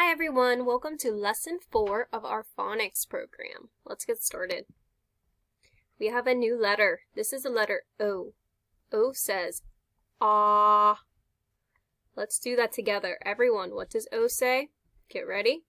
Hi everyone, welcome to lesson 4 of our phonics program. Let's get started. We have a new letter. This is the letter O. O says, ah. Let's do that together. Everyone, what does O say? Get ready.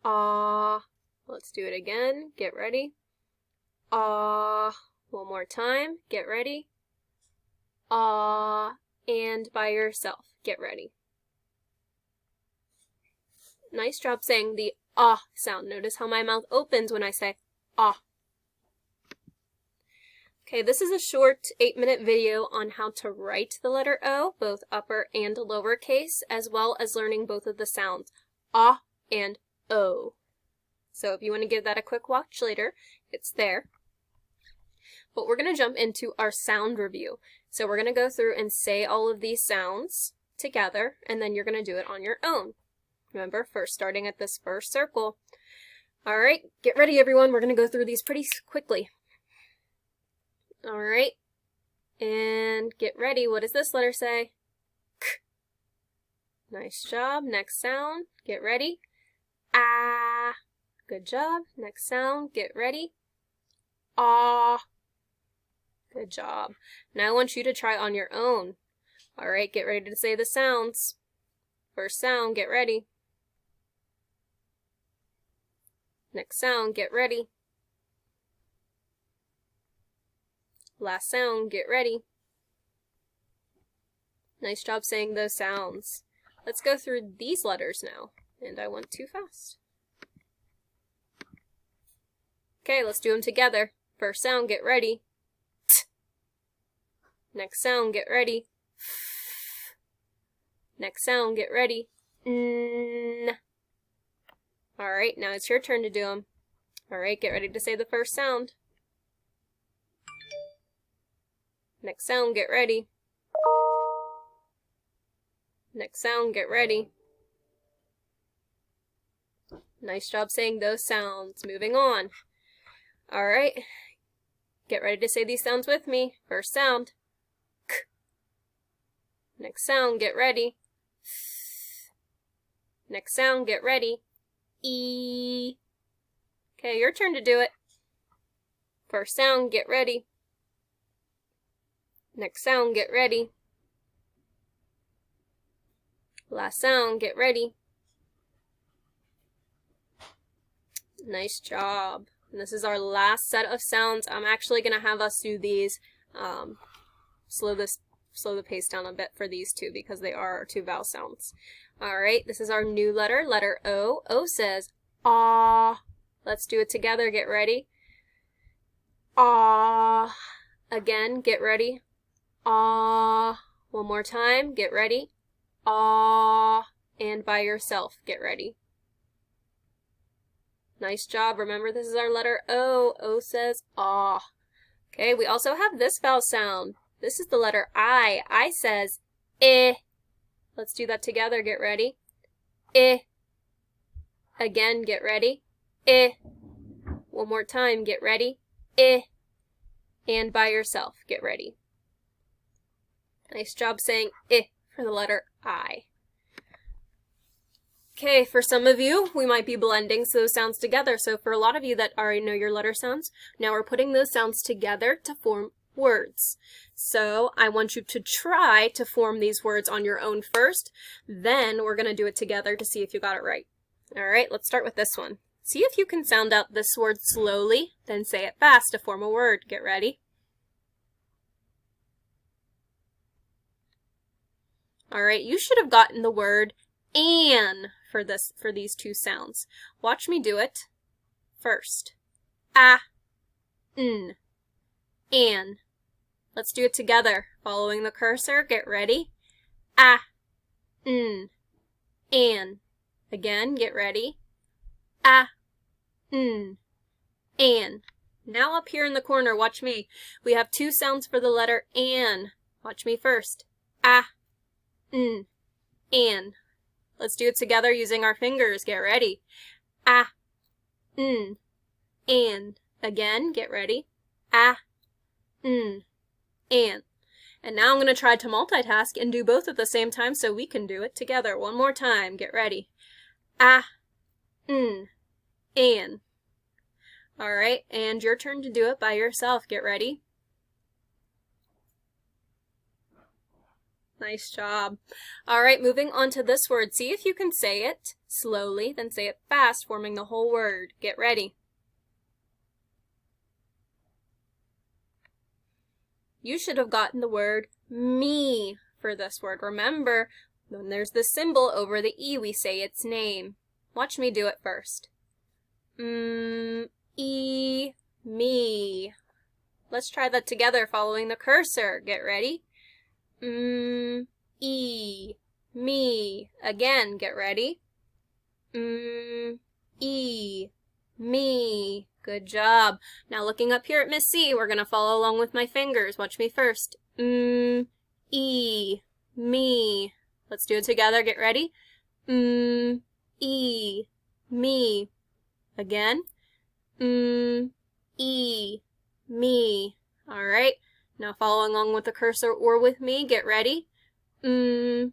Ah. Let's do it again. Get ready. Ah. One more time. Get ready. Ah. And by yourself. Get ready. Nice job saying the ah sound. Notice how my mouth opens when I say ah. Okay, this is a short 8-minute video on how to write the letter O, both upper and lowercase, as well as learning both of the sounds, ah and O. So if you want to give that a quick watch later, it's there. But we're going to jump into our sound review. So we're going to go through and say all of these sounds together, and then you're going to do it on your own. Remember, first starting at this first circle. All right, get ready everyone. We're going to go through these pretty quickly. All right, and get ready. What does this letter say? K. Nice job. Next sound, get ready. Ah. Good job. Next sound, get ready. Ah. Good job. Now I want you to try on your own. All right, get ready to say the sounds. First sound, get ready. Next sound, get ready. Last sound, get ready. Nice job saying those sounds. Let's go through these letters now. And I went too fast. Okay, let's do them together. First sound, get ready. T. Next sound, get ready. F. Next sound, get ready. N. Alright, now it's your turn to do them. Alright, get ready to say the first sound. Next sound, get ready. Next sound, get ready. Nice job saying those sounds. Moving on. Alright, get ready to say these sounds with me. First sound. K. Next sound, get ready. F. Next sound, get ready. E. Okay, your turn to do it. First sound, get ready. Next sound, get ready. Last sound, get ready. Nice job. And this is our last set of sounds. I'm actually going to have us do these, slow the pace down a bit for these two because they are our two vowel sounds. Alright, this is our new letter, letter O. O says, ah. Let's do it together. Get ready. Ah. Again, get ready. Ah. One more time. Get ready. Ah. And by yourself. Get ready. Nice job. Remember, this is our letter O. O says ah. Okay, we also have this vowel sound. This is the letter I. I says eh. Let's do that together. Get ready. Eh. Again, get ready. Eh. One more time. Get ready. Eh. And by yourself. Get ready. Nice job saying eh for the letter I. Okay, for some of you, we might be blending those sounds together. So for a lot of you that already know your letter sounds, now we're putting those sounds together to form words. So I want you to try to form these words on your own first. Then we're going to do it together to see if you got it right. All right, let's start with this one. See if you can sound out this word slowly, then say it fast to form a word. Get ready. All right, you should have gotten the word an for these two sounds. Watch me do it. First, n, an. Let's do it together. Following the cursor, get ready. N, an. Again, get ready. N, an. Now up here in the corner, watch me. We have two sounds for the letter an. Watch me first. N, an. Let's do it together using our fingers. Get ready. N, an. Again, get ready. N, an. And now I'm going to try to multitask and do both at the same time so we can do it together. One more time. Get ready. an. All right, and your turn to do it by yourself. Get ready. Nice job. All right, moving on to this word. See if you can say it slowly, then say it fast, forming the whole word. Get ready. You should have gotten the word me for this word. Remember, when there's the symbol over the E, we say its name. Watch me do it first. E, me. Let's try that together following the cursor. Get ready. E, me. Again, get ready. E, me. Good job. Now looking up here at Miss C, we're going to follow along with my fingers. Watch me first. E, me. Let's do it together. Get ready. E, me. Again. E, me. All right. Now following along with the cursor or with me, get ready. E,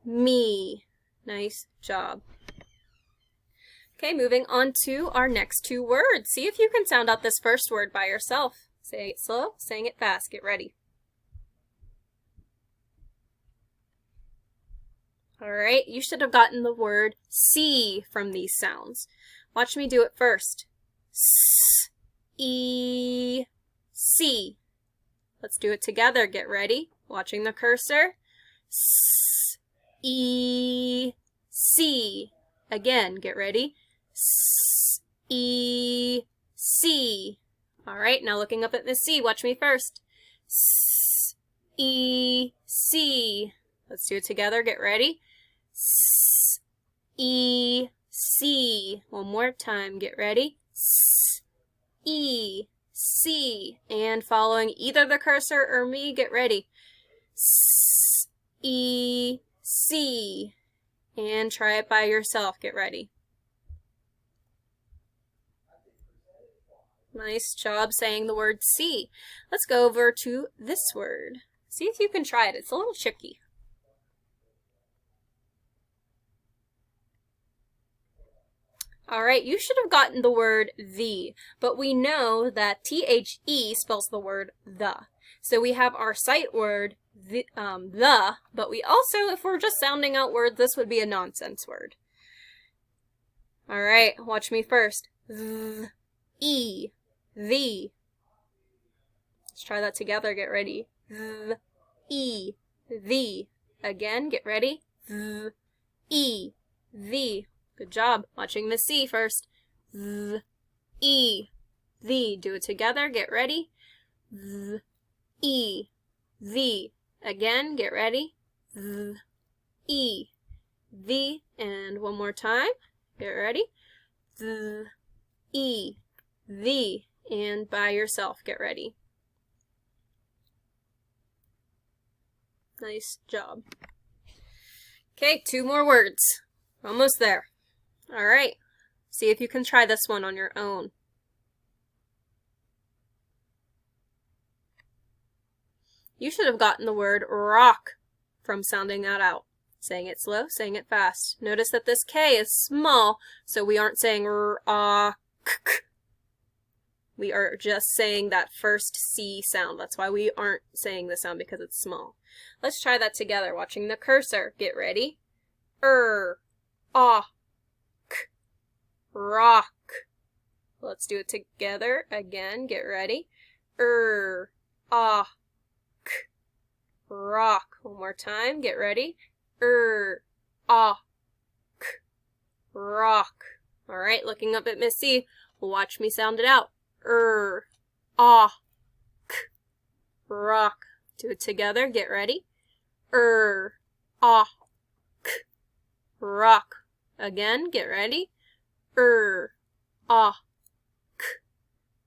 me. Nice job. Okay, moving on to our next two words. See if you can sound out this first word by yourself. Say it slow, saying it fast. Get ready. All right, you should have gotten the word see from these sounds. Watch me do it first. S, E, see. Let's do it together. Get ready. Watching the cursor. S, E, see. Again, get ready. S, E, see. All right, now looking up at Miss C. Watch me first. S, E, see. Let's do it together. Get ready. S, E, see. One more time. Get ready. S, E, see. And following either the cursor or me, get ready. S, E, see. And try it by yourself. Get ready. Nice job saying the word see. Let's go over to this word. See if you can try it. It's a little tricky. All right, you should have gotten the word the, but we know that THE spells the word the. So we have our sight word, the, but we also, if we're just sounding out words, this would be a nonsense word. All right, watch me first. The, the. Let's try that together. Get ready. The, the. Again, get ready. The, the. Good job. Watching the C first. The, the. Do it together. Get ready. The, the. Again, get ready. The, the. And one more time. Get ready. The, the. And by yourself. Get ready. Nice job. Okay, two more words. Almost there. All right. See if you can try this one on your own. You should have gotten the word rock from sounding that out. Saying it slow, saying it fast. Notice that this K is small, so we aren't saying rock. We are just saying that first C sound. That's why we aren't saying the sound, because it's small. Let's try that together, watching the cursor. Get ready. Rock. Let's do it together again. Get ready. Rock. One more time. Get ready. Rock. All right, looking up at Miss C. Watch me sound it out. Rock. Do it together. Get ready. Rock. Again. Get ready.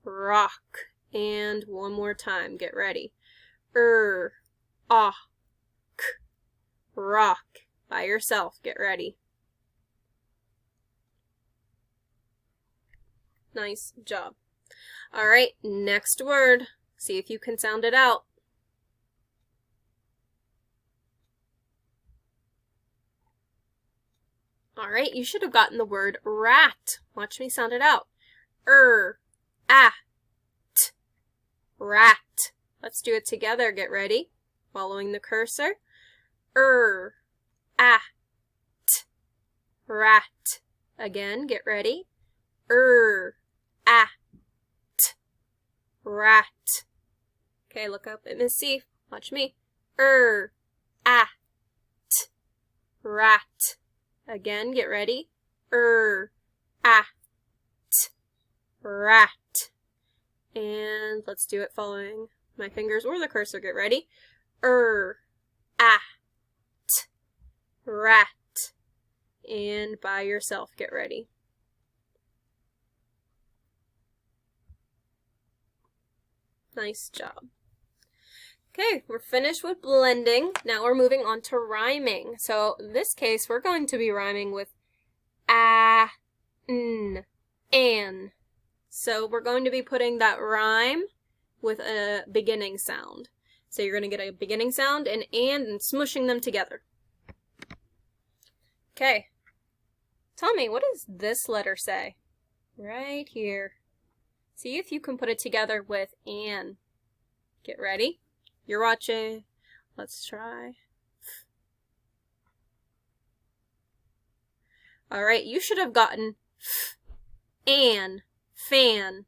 Rock. And one more time. Get ready. Rock. By yourself. Get ready. Nice job. All right, next word. See if you can sound it out. All right, you should have gotten the word rat. Watch me sound it out. T. Rat. Let's do it together. Get ready. Following the cursor. T. Rat. Again, get ready. T. Rat. Okay, look up at Miss C. Watch me. T. Rat. Again, get ready. T. Rat. And let's do it following my fingers or the cursor. Get ready. T. Rat. And by yourself, get ready. Nice job. Okay, we're finished with blending. Now we're moving on to rhyming. So in this case, we're going to be rhyming with n, an. So we're going to be putting that rhyme with a beginning sound. So you're going to get a beginning sound and smushing them together. Okay. Tell me, what does this letter say? Right here. See if you can put it together with an. Get ready. You're watching. Let's try. All right, you should have gotten an, fan.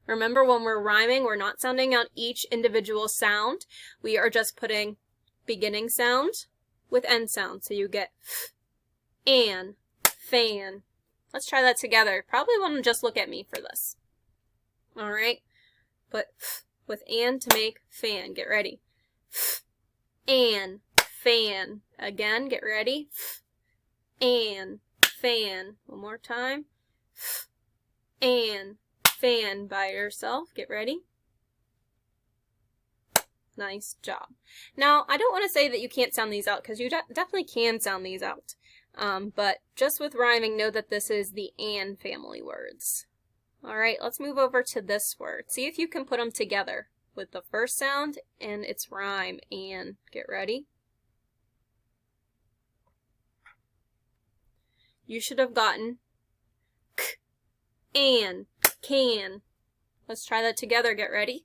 Remember, when we're rhyming, we're not sounding out each individual sound. We are just putting beginning sound with end sound. So you get an, fan. Let's try that together. Probably want to just look at me for this. All right, put with an to make fan. Get ready. An, fan. Again, get ready. An, fan. One more time. An, fan by yourself. Get ready. Nice job. Now, I don't want to say that you can't sound these out, because you definitely can sound these out. But just with rhyming, know that this is the an family words. All right, let's move over to this word. See if you can put them together with the first sound and its rhyme, an. Get ready. You should have gotten k, an, can. Let's try that together. Get ready.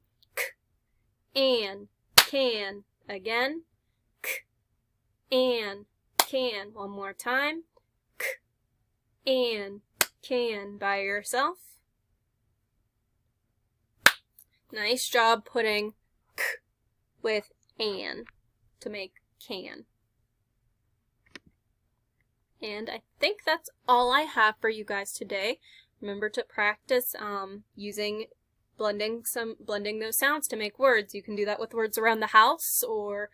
K, an, can. Again. K, an, can. One more time. K, an, can by yourself. Nice job putting k with an to make can. And I think that's all I have for you guys today. Remember to practice blending those sounds to make words. You can do that with words around the house, or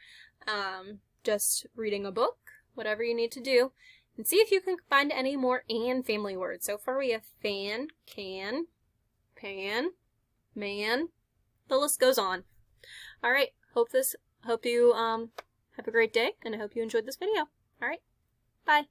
just reading a book, whatever you need to do. And see if you can find any more an family words. So far we have fan, can, pan, man. The list goes on. All right, hope you have a great day, and I hope you enjoyed this video. All right, bye.